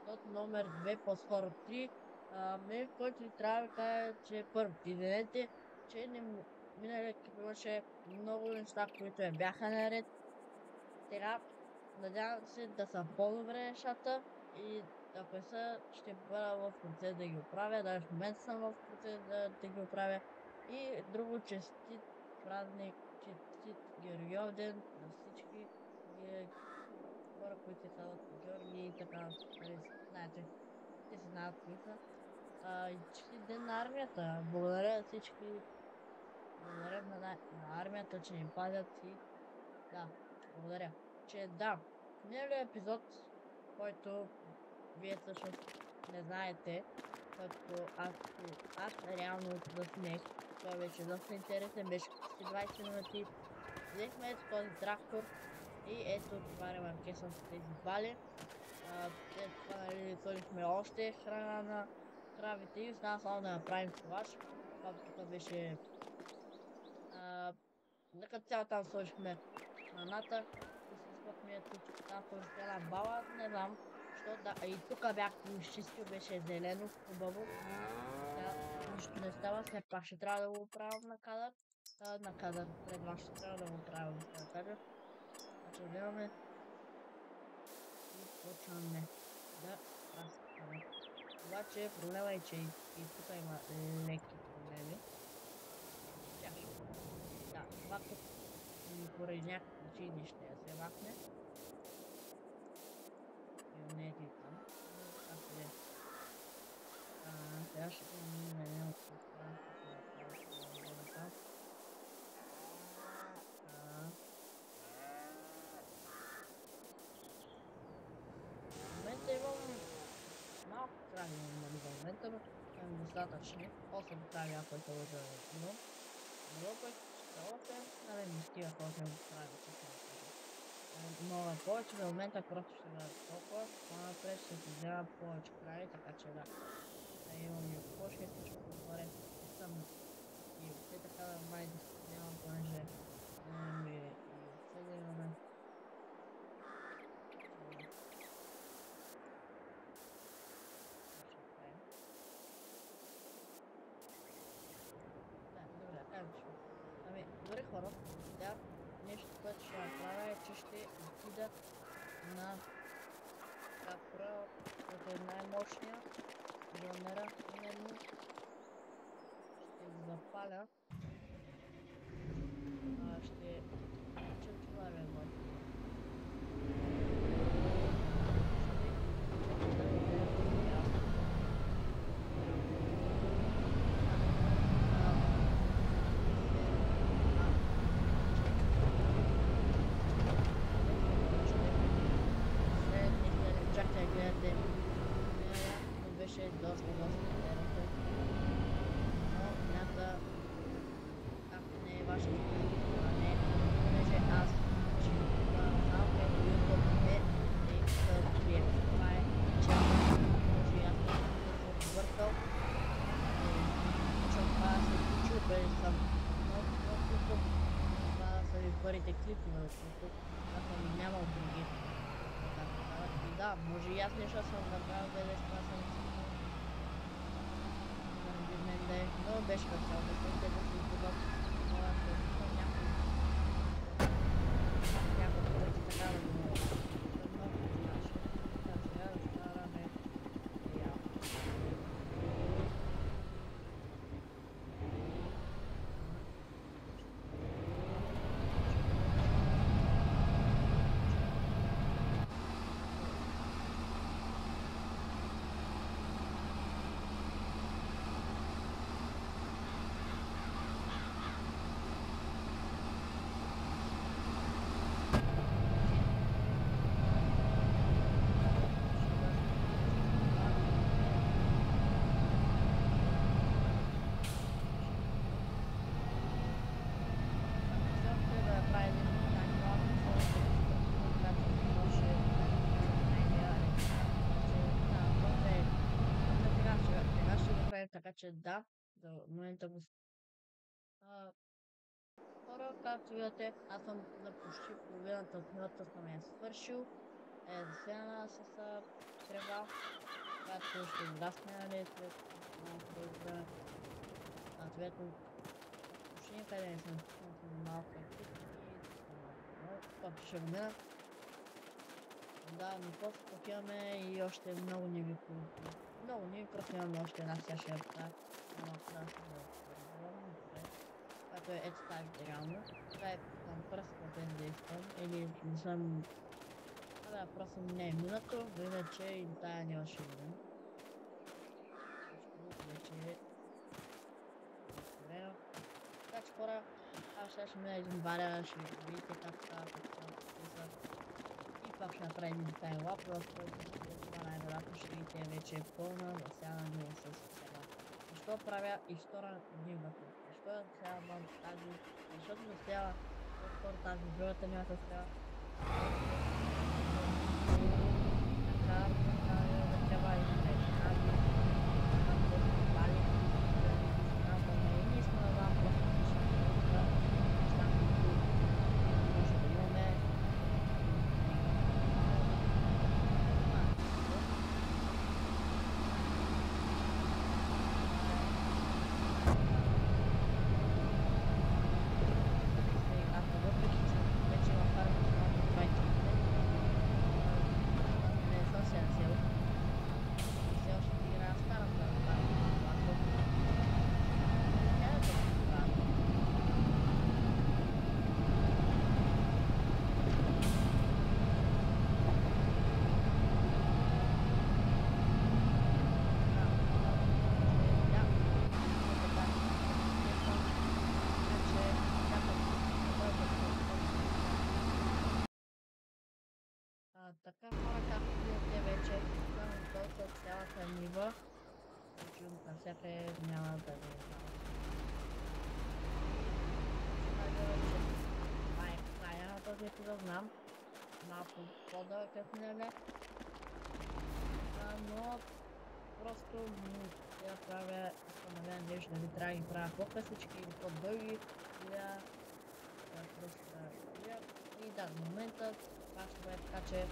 епизод номер 2, по-скоро 3, мен, който ви трябва да кажа, че първо, извинете, че миналия клип имаше много неща, които не бяха наред. Сега, надявам се да са по-добре нещата и ако не са, ще бъда в процес да ги оправя. Даже в момента съм в процес да ги оправя. И друго, честит празник, честит Георгиев ден на всички хора, които се казват Георги и така, нали, знаете, те се знаят кои са. И честит ден на армията. Благодаря на всички. Благодаря на армията, че ни пазят и да, благодаря. Че да, в миналия епизод, който вие всъщност не знаете, който аз реално заснех, той беше доста интересен, беше почти 20 минути. Взехме ето този трактор и ето това ремарке с тези бали. След това, нали, сложихме още храна на кравите и остана само да направим колаж. Това тук беше като цяло там сложихме храната, изсипахме ето там сложих една бала, не знам, що да, и тук бях го изчистил, беше зелено, хубаво. Сега нищо не става, все пак ще трябва да го оправям на кадър, пред вас ще трябва да го оправям, ще да кажа. Значи вземаме и почваме да разкараме. Обаче проблема е, че и тук има леки проблеми. Чакай. Да, това тук поради някакви причини ще я се махне. И не е там. Но както е. Сега ще минем от пространството на това там. В момента имам малко крави, нали, в момента, но имам достатъчни. 8 крави, ако е да имам. Но пък още, нали, не стига 8 крави, че ще кажа. Мога повече, в момента просто ще бъдат толкова. По-напред ще си взема повече крави, така че да. Имам и кошки, всичко отгоре. Съм и все така да май да нямам, понеже ми и овце да имаме. Точно така е. Да, добре, кажем, че. Добре хора, да, нещо, което ще направя е, че ще отида на трактора, който е най-мощния, да намеря именно, ще го запаля, ще включа това ремонт. Беше доста интересен. Но мята, както не е вашето не, понеже аз ще само като YouTube е да приема. Това е честно, може аз да съм сбъркал. Защото това се случи, преди съм много YouTube. Това са ми първите клипове от YouTube. Аз съм нямал други. И да, може и аз нещо съм направил, без това съм мен да е, но беше като цяло да се интереси това. Това се опитвам няколко пъти така да го много значи. Така сега да стараме реално. Така че да, до момента го хора, както виждате, аз съм на почти половината от миналата съм я свършил. е засеяна с трева, която ще израсне, нали, след малко дълго време. Съответно, почти никъде не съм пуснал малко екип и пак ще го мина. Да, но после пък имаме и още много ниви, много ниви, просто имаме още една вся шерпа. Няма куда да се разбирам, добре. Която е ето тази реално. Това е пукан пръст, без да искам, или не съм... Да, просто не е минато, но иначе и тая нямаше минем. Всичко вече е ускорено. Така че хора, аз ще мина един баря, ще видите как става, как става. И пак ще направим един таймлап, в който това най-вероятно ще видите вече пълна засяна ниво с сега. Защо правя и втора дневната? Защо засявам тази? Защото засява по-скоро тази другата нива с сега. Така, да трябва и да е тази. Там просто пали. Там не искам да знам просто ще да неща, които може да имаме. Така хора, както виждате вече, само толкова от цялата нива, вече навсякъде няма да ви знам. Това е края на този епизод, знам. Малко по-дълъг е тунеля. Но просто ще правя, установявам нещо, дали трябва да ги правя по-късички или по-дълги видеа. Просто да видя. И да, в момента това ще бъде така, че